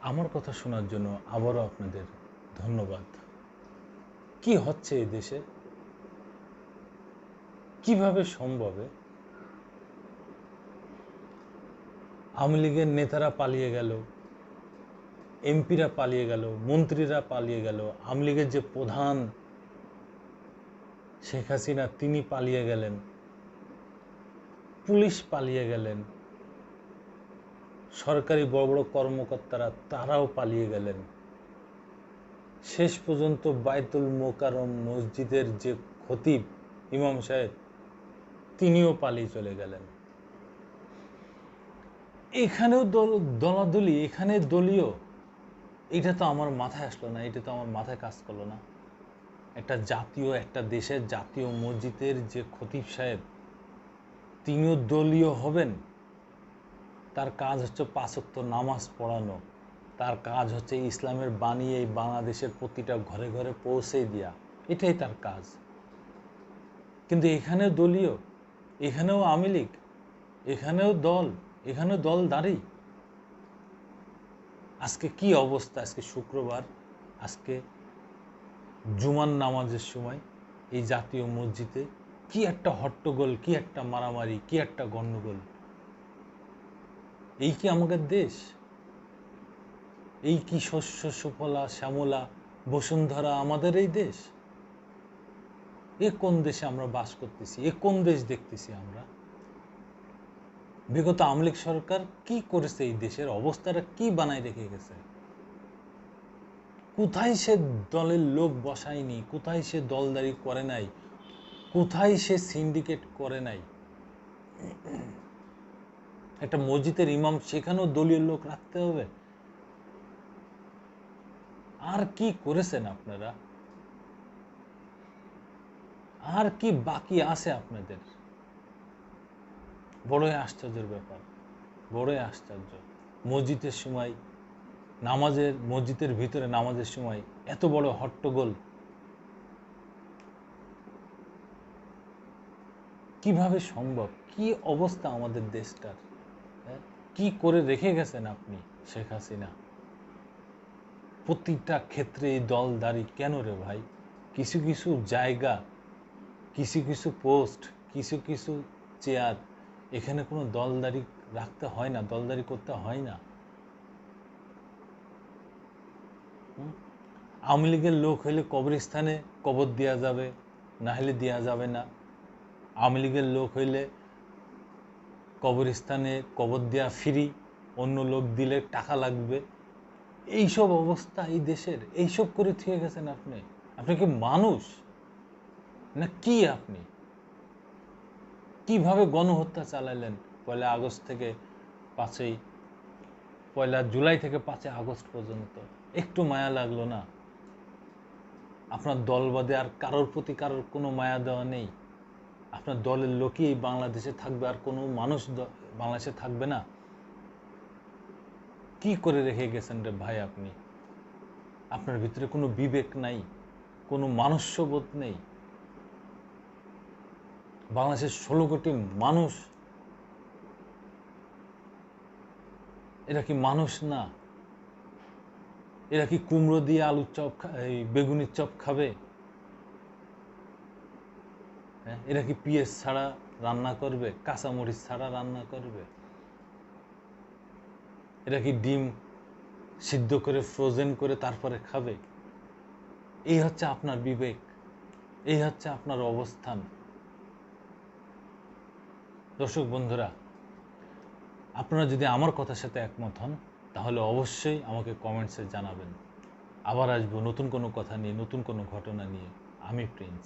আমার কথা শোনার জন্য আবারও আপনাদের ধন্যবাদ। কি হচ্ছে এই দেশে? কিভাবে সম্ভবে আওয়ামী লীগের নেতারা পালিয়ে গেল, এমপিরা পালিয়ে গেল, মন্ত্রীরা পালিয়ে গেল, আওয়ামী লীগের যে প্রধান শেখ হাসিনা তিনি পালিয়ে গেলেন, পুলিশ পালিয়ে গেলেন, সরকারি বড় বড় কর্মকর্তারা তারাও পালিয়ে গেলেন, শেষ পর্যন্ত বায়তুল মোকাররম মসজিদের যে খতিব ইমাম সাহেব তিনিও পালিয়ে চলে গেলেন। এখানেও দলাদলি, এখানে দলীয়, এটা তো আমার মাথায় আসলো না, এটা তো আমার মাথায় কাজ করলো না। একটা দেশের জাতীয় মসজিদের যে খতিব সাহেব তিনিও দলীয় হবেন? তার কাজ হচ্ছে 5 ওয়াক্ত নামাজ পড়ানো, তার কাজ হচ্ছে ইসলামের বাণী এই বাংলাদেশের প্রতিটা ঘরে ঘরে পৌঁছে দেওয়া, এটাই তার কাজ। কিন্তু এখানেও দলীয়, এখানেও আওয়ামী লীগ, এখানেও দলদারি। আজকে কি অবস্থা? আজকে শুক্রবার, আজকে জুমার নামাজের সময় এই জাতীয় মসজিদে কি একটা হট্টগোল, কি একটা মারামারি, কি একটা গন্ডগোল। এই কি আমাদের দেশ? এই কি শস্য সুফলা শ্যামলা বসুন্ধরা আমাদের এই দেশ? এ কোন দেশে আমরা বাস করতেছি? এ কোন দেশ দেখতেছি আমরা? বিগত আওয়ামী লীগ সরকার কি করেছে? এই দেশের অবস্থাটা কি বানায় রেখে গেছে? কোথায় সে দলের লোক বসায়নি, কোথায় সে দলদারি করে নাই, কোথায় সে সিন্ডিকেট করে নাই? একটা মসজিদের ইমাম, সেখানেও দলীয় লোক রাখতে হবে? আর কি করেছেন আপনারা? আর কি বাকি আছে আপনাদের? বড়ই আশ্চর্যের ব্যাপার, বড়ই আশ্চর্য। মসজিদের সময় মসজিদের ভিতরে নামাজের সময় এত বড় হট্টগোল কিভাবে সম্ভব? কি অবস্থা আমাদের দেশটার? কি করে রেখে গেছেন আপনি শেখ হাসিনা? প্রতিটা ক্ষেত্রে এই দলদারি কেন রে ভাই? কিছু কিছু জায়গা, কিছু কিছু পোস্ট, কিছু কিছু চেয়ার, এখানে কোনো দলদারি রাখতে হয় না, দলদারি করতে হয় না। আওয়ামী লীগের লোক হইলে কবরস্থানে কবর দেওয়া যাবে, না হলে দেওয়া যাবে না। আওয়ামী লীগের লোক হইলে কবরস্থানে কবর দেওয়া ফ্রি, অন্য লোক দিলে টাকা লাগবে। এইসব অবস্থা এই দেশের, এইসব করে থুয়ে গেছেন আপনি। আপনি কি মানুষ না কি? আপনি কিভাবে গণহত্যা চালাইলেন? 1 জুলাই থেকে 5 আগস্ট পর্যন্ত একটু মায়া লাগলো না? আপনার দল বাদে আর কারোর প্রতি কারোর কোনো মায়া দেওয়া নেই? আপনার দলের লোকই এই বাংলাদেশে থাকবে, আর কোনো মানুষ বাংলাদেশে থাকবে না? কি করে রেখে গেছেন রে ভাই আপনি? আপনার ভিতরে কোনো বিবেক নাই, কোনো মনুষ্যবোধ নেই। বাংলাদেশের 16 কোটি মানুষ, এরা কি মানুষ না? এরা কি কুমড়ো দিয়ে আলুর চপ, এই বেগুনির চপ খাবে? এরা কি পেঁয়াজ ছাড়া রান্না করবে, কাঁচামরিচ ছাড়া রান্না করবে? এরা কি ডিম সিদ্ধ করে ফ্রোজেন করে তারপরে খাবে? এই হচ্ছে আপনার বিবেক, এই হচ্ছে আপনার অবস্থান। দর্শক বন্ধুরা, আপনারা যদি আমার কথার সাথে একমত হন তাহলে অবশ্যই আমাকে কমেন্টসে জানাবেন। আবার আসবো নতুন কোনো কথা নিয়ে, নতুন কোনো ঘটনা নিয়ে। আমি প্রিন্স।